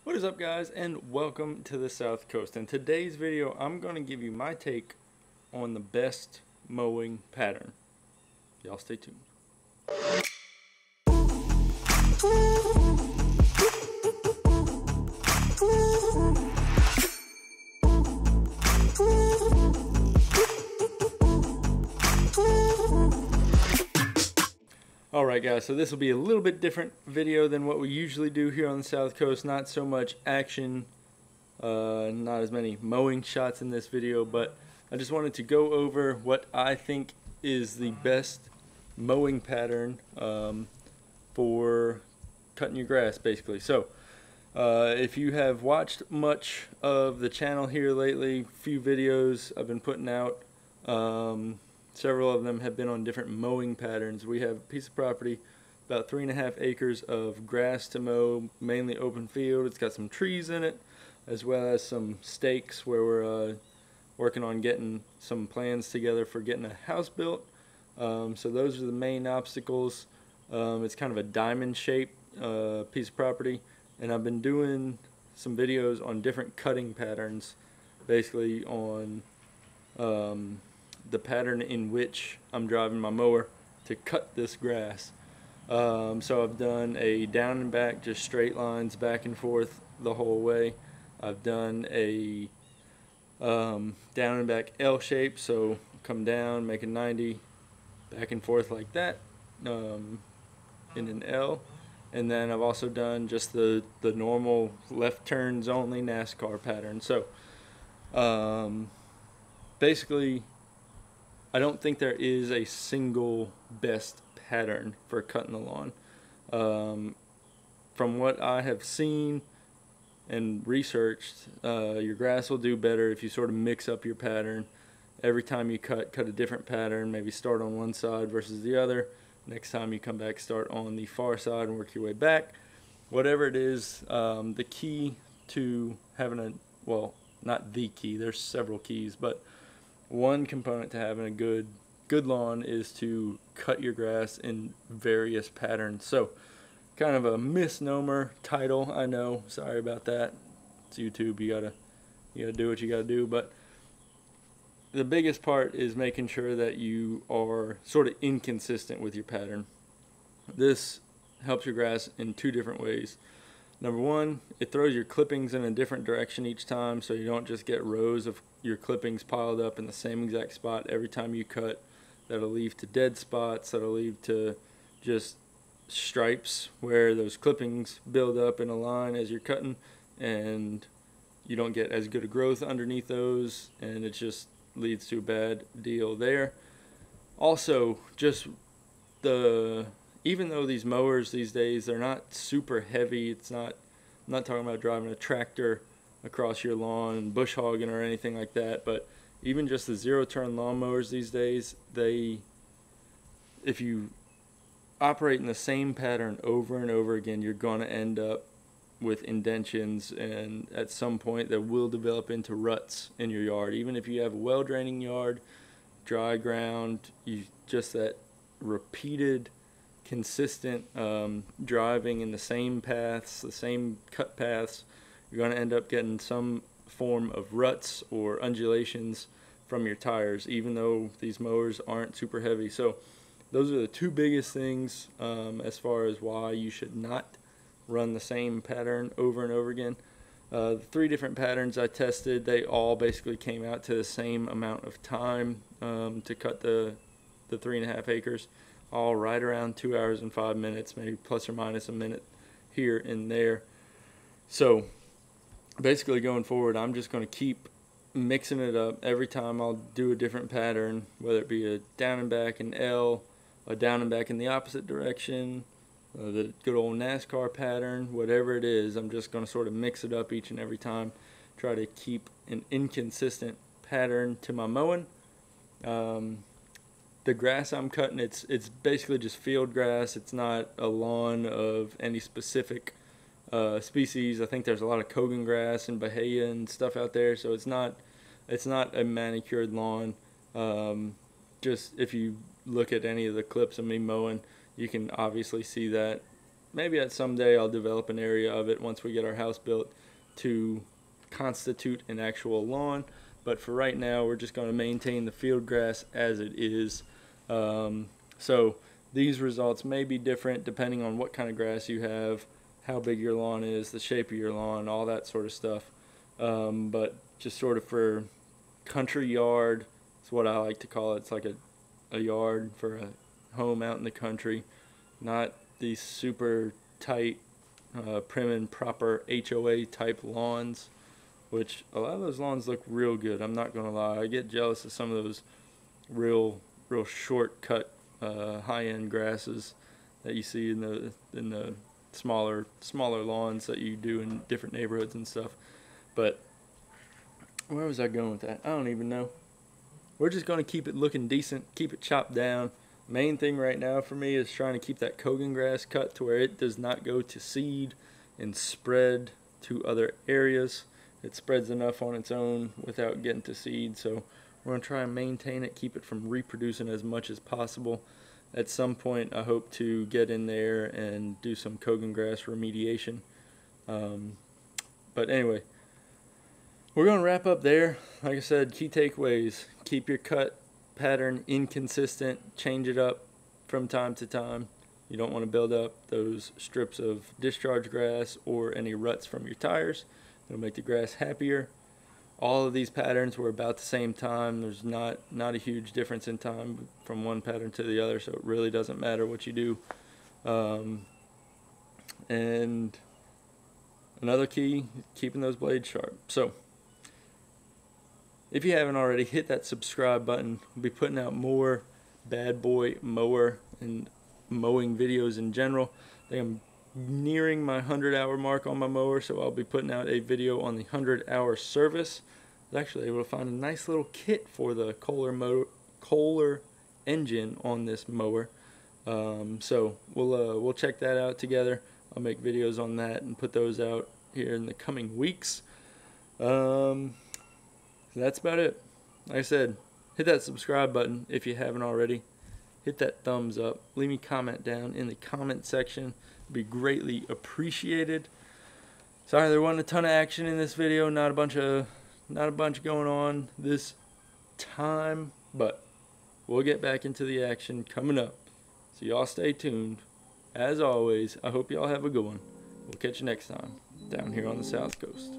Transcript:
What is up, guys, and welcome to the South Coast. In today's video, I'm going to give you my take on the best mowing pattern. Y'all stay tuned. Alright guys, so this will be a little bit different video than what we usually do here on the South Coast. Not so much action, not as many mowing shots in this video, but I just wanted to go over what I think is the best mowing pattern for cutting your grass, basically. So if you have watched much of the channel here lately, few videos I've been putting out, several of them have been on different mowing patterns. We have a piece of property, about 3.5 acres of grass to mow, mainly open field. It's got some trees in it, as well as some stakes where we're working on getting some plans together for getting a house built. So those are the main obstacles. It's kind of a diamond shaped piece of property, and I've been doing some videos on different cutting patterns, basically on the pattern in which I'm driving my mower to cut this grass. So I've done a down and back, just straight lines back and forth the whole way. I've done a down and back L shape, so come down, make a 90, back and forth like that, in an L. And then I've also done just the normal left turns only NASCAR pattern. So basically, I don't think there is a single best pattern for cutting the lawn. From what I have seen and researched, your grass will do better if you sort of mix up your pattern. Every time you cut a different pattern. Maybe start on one side versus the other. Next time you come back, start on the far side and work your way back. Whatever it is, the key to having a, well, not the key, there's several keys, but one component to having a good lawn is to cut your grass in various patterns. So kind of a misnomer title, I know, sorry about that. It's YouTube, you gotta do what you gotta do, but the biggest part is making sure that you are sort of inconsistent with your pattern. This helps your grass in two different ways. Number one, it throws your clippings in a different direction each time, so you don't just get rows of your clippings piled up in the same exact spot every time you cut. That'll lead to dead spots, that'll lead to just stripes where those clippings build up in a line as you're cutting, and you don't get as good a growth underneath those, and it just leads to a bad deal there. Also, just even though these mowers these days, they're not super heavy, I'm not talking about driving a tractor across your lawn, bush hogging or anything like that, but even just the zero-turn lawnmowers these days, if you operate in the same pattern over and over again, you're going to end up with indentions, and at some point that will develop into ruts in your yard. Even if you have a well-draining yard, dry ground, just that repeated consistent driving in the same paths, the same cut paths, you're going to end up getting some form of ruts or undulations from your tires, even though these mowers aren't super heavy. So those are the two biggest things as far as why you should not run the same pattern over and over again. The 3 different patterns I tested, they all basically came out to the same amount of time to cut the 3.5 acres. All right around 2 hours and 5 minutes, maybe plus or minus a minute here and there. So basically going forward, I'm just going to keep mixing it up. Every time I'll do a different pattern, whether it be a down and back in L, a down and back in the opposite direction, the good old NASCAR pattern, whatever it is, I'm just going to sort of mix it up each and every time, try to keep an inconsistent pattern to my mowing. The grass I'm cutting, it's basically just field grass. It's not a lawn of any specific species. I think there's a lot of Kogan grass and Bahia and stuff out there, so it's not a manicured lawn. Just if you look at any of the clips of me mowing, you can obviously see that maybe at some day I'll develop an area of it once we get our house built to constitute an actual lawn. But for right now, we're just going to maintain the field grass as it is. So these results may be different depending on what kind of grass you have, how big your lawn is, the shape of your lawn, all that sort of stuff. But just sort of for country yard, it's what I like to call it. It's like a yard for a home out in the country, not these super tight, prim and proper HOA type lawns, which a lot of those lawns look real good. I'm not gonna lie, I get jealous of some of those real shortcut high-end grasses that you see in the smaller lawns that you do in different neighborhoods and stuff. But where was I going with that? I don't even know. We're just going to keep it looking decent, keep it chopped down. Main thing right now for me is trying to keep that Kogan grass cut to where it does not go to seed and spread to other areas. It spreads enough on its own without getting to seed, so we're going to try and maintain it, keep it from reproducing as much as possible. At some point, I hope to get in there and do some Kogan grass remediation. But anyway, we're going to wrap up there. Like I said, key takeaways: keep your cut pattern inconsistent, change it up from time to time. You don't want to build up those strips of discharge grass or any ruts from your tires. It'll make the grass happier. All of these patterns were about the same time. There's not a huge difference in time from one pattern to the other, so it really doesn't matter what you do. And another key, keeping those blades sharp. So if you haven't already, hit that subscribe button. We'll be putting out more bad boy mower and mowing videos in general. I think I'm nearing my 100-hour mark on my mower, so I'll be putting out a video on the 100-hour service. I was actually able to find a nice little kit for the Kohler engine on this mower. So we'll check that out together. I'll make videos on that and put those out here in the coming weeks. That's about it. Like I said, hit that subscribe button if you haven't already. Hit that thumbs up. Leave me a comment down in the comment section. It'd be greatly appreciated. Sorry there wasn't a ton of action in this video. Not a bunch going on this time, but we'll get back into the action coming up. So y'all stay tuned. As always, I hope y'all have a good one. We'll catch you next time down here on the South Coast.